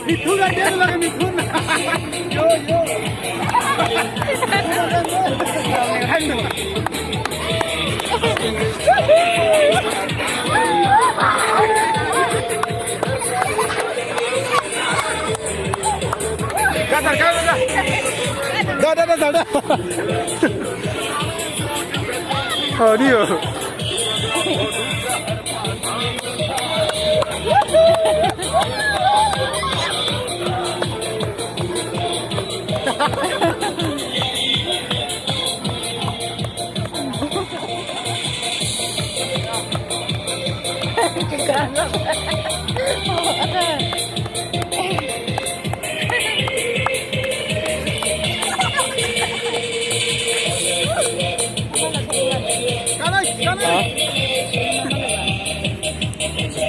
मिथुन आते हैं लगे मिथुन यो यो dah. Oh dia.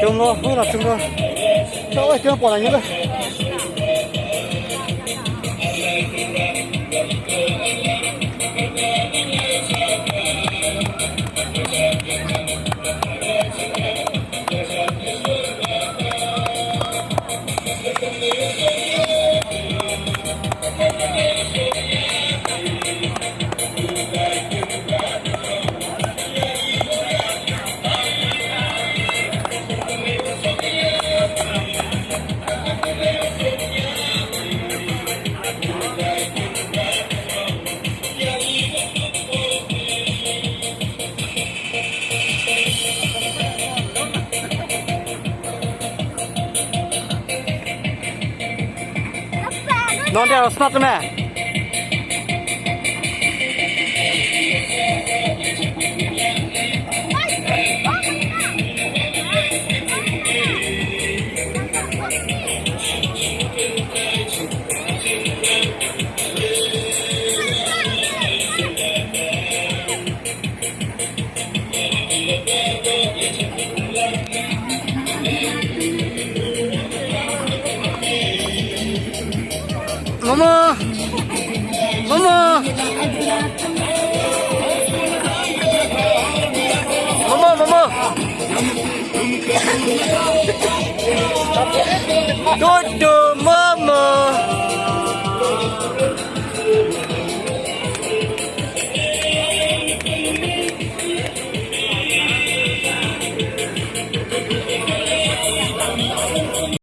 Trông nó không là trông nó chỗ ấy chưa bỏ lại nhớ đây non theo stop nè Mama, mama, mama, mama. Dodo.